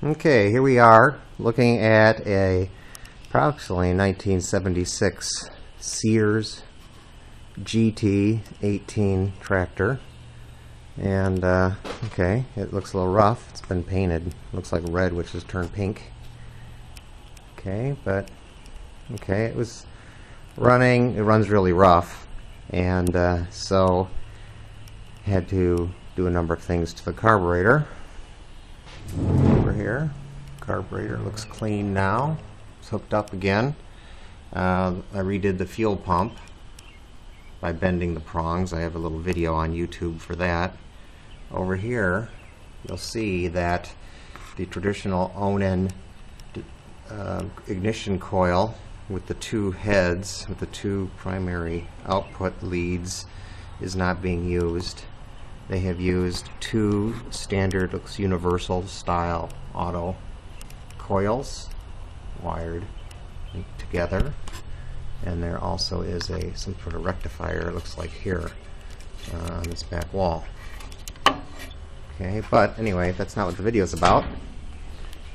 Okay, here we are looking at a approximately 1976 Sears GT 18 tractor, and okay, it looks a little rough. It's been painted. Looks like red, which has turned pink. Okay, but okay, it was running. It runs really rough, and so had to do a number of things to the carburetor. Over here, carburetor looks clean now. It's hooked up again. I redid the fuel pump by bending the prongs. I have a little video on YouTube for that. Over here you'll see that the traditional Onan ignition coil with the two heads, with the two primary output leads, is not being used. They have used two standard, looks universal style auto coils wired together, and there also is some sort of rectifier, it looks like here, on this back wall. Okay, but anyway, that's not what the video is about.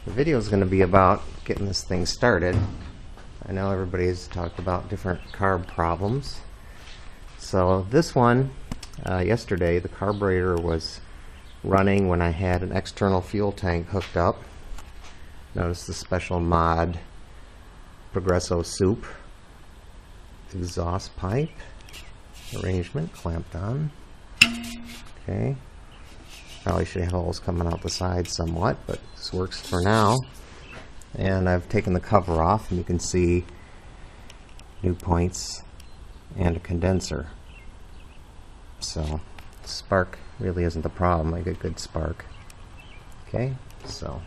The video is going to be about getting this thing started. I know everybody's talked about different carb problems. So this one, yesterday the carburetor was running when I had an external fuel tank hooked up. Notice the special mod Progresso soup exhaust pipe arrangement clamped on. Okay, probably should have holes coming out the side somewhat, but this works for now. And I've taken the cover off, and you can see new points and a condenser. So spark really isn't the problem. I get good spark. Okay, so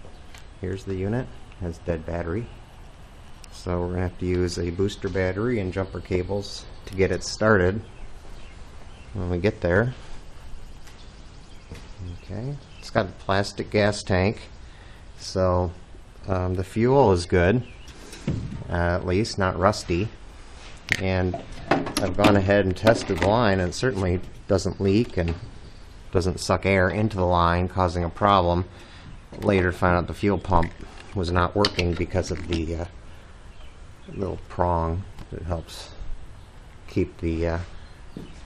here's the unit. It has dead battery. So we're going to have to use a booster battery and jumper cables to get it started when we get there. Okay, it's got a plastic gas tank, so the fuel is good, at least not rusty. And I've gone ahead and tested the line, and it certainly doesn't leak and doesn't suck air into the line, causing a problem. Later found out the fuel pump was not working because of the little prong that helps keep the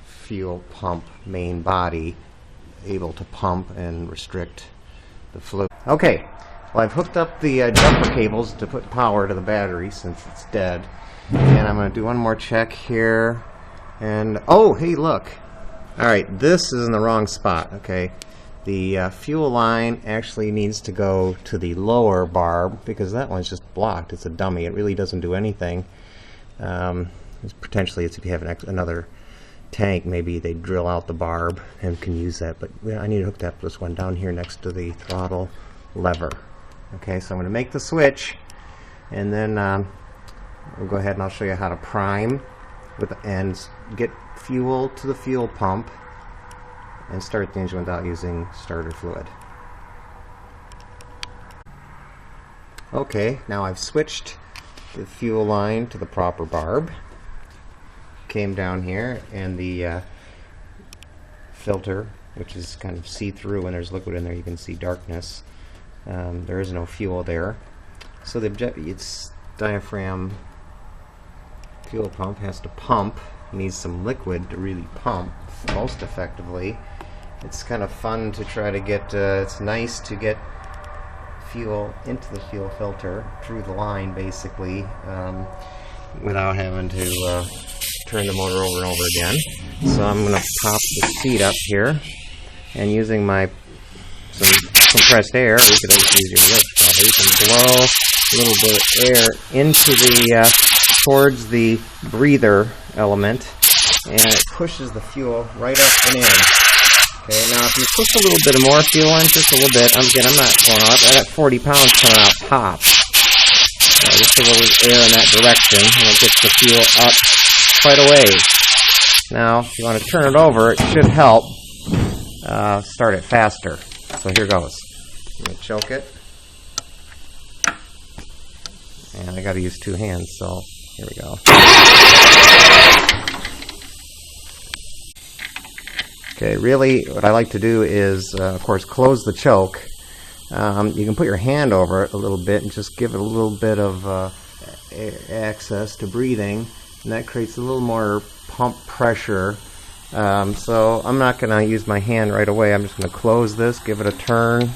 fuel pump main body able to pump and restrict the fluid. Okay, well, I've hooked up the jumper cables to put power to the battery since it's dead. And I'm going to do one more check here, and oh, hey, look. Alright, this is in the wrong spot. Okay, the fuel line actually needs to go to the lower barb, because that one's just blocked. It's a dummy. It really doesn't do anything. Potentially, it's if you have another tank, maybe they drill out the barb and can use that. But I need to hook up this one down here next to the throttle lever. Okay, so I'm going to make the switch, and then we'll go ahead and I'll show you how to prime with the ends, get fuel to the fuel pump, and start the engine without using starter fluid. Okay, now I've switched the fuel line to the proper barb. Came down here, and the filter, which is kind of see-through when there's liquid in there, you can see darkness. There is no fuel there. So it's diaphragm fuel pump has to pump, needs some liquid to really pump most effectively. It's kind of fun to try to get, it's nice to get fuel into the fuel filter through the line basically, without having to turn the motor over and over again. So I'm going to pop the seat up here, and using some compressed air, you could always use your lips probably, you can blow a little bit of air into the towards the breather element, and it pushes the fuel right up and in. Okay, now if you push a little bit more fuel in, just a little bit, again, I'm not going out, I got 40 pounds coming out top. Just a little air in that direction, and it gets the fuel up quite a ways. Now, if you want to turn it over, it should help start it faster. So here goes. I'm going to choke it. And I got to use two hands, so here we go. Okay, really what I like to do is, of course, close the choke you can put your hand over it a little bit and just give it a little bit of access to breathing, and that creates a little more pump pressure. So I'm not going to use my hand right away. I'm just going to close this, give it a turn.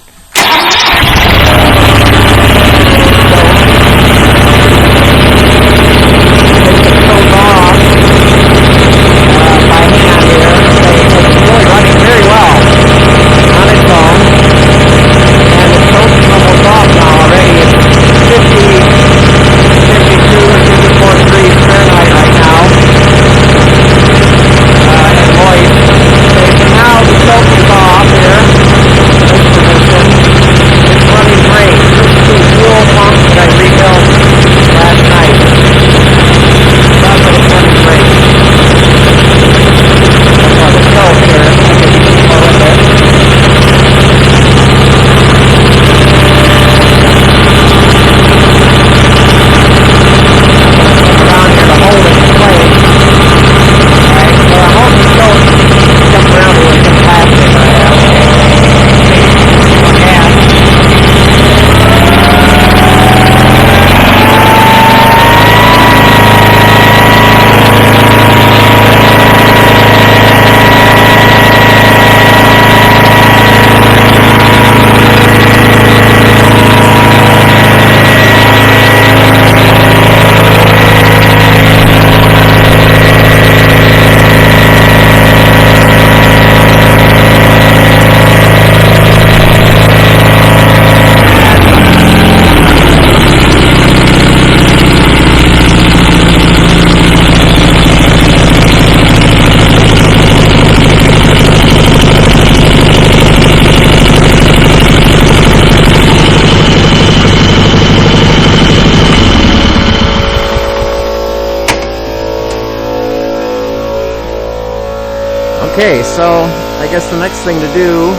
Okay, so I guess the next thing to do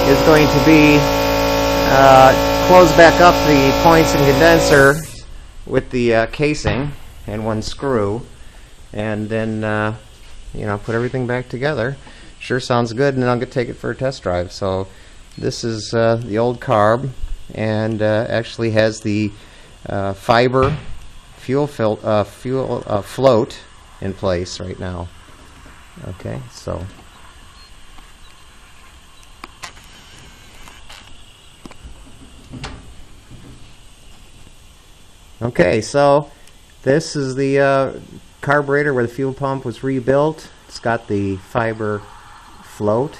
is going to be close back up the points and condenser with the casing and one screw, and then you know, put everything back together. Sure sounds good, and then I'll take it for a test drive. So this is the old carb, and actually has the fiber fuel float in place right now. Okay, so this is the carburetor where the fuel pump was rebuilt. It's got the fiber float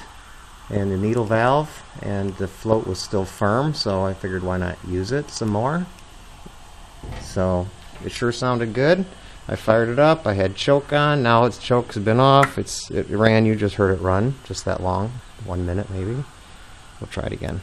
and the needle valve, and the float was still firm, so I figured why not use it some more. So it sure sounded good. I fired it up, I had choke on, now its choke's been off. It ran, you just heard it run, just that long, 1 minute maybe. We'll try it again.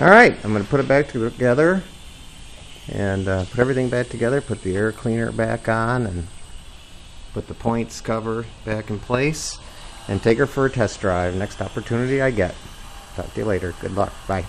Alright, I'm going to put it back together and put everything back together, put the air cleaner back on, and put the points cover back in place, and take her for a test drive next opportunity I get. Talk to you later. Good luck. Bye.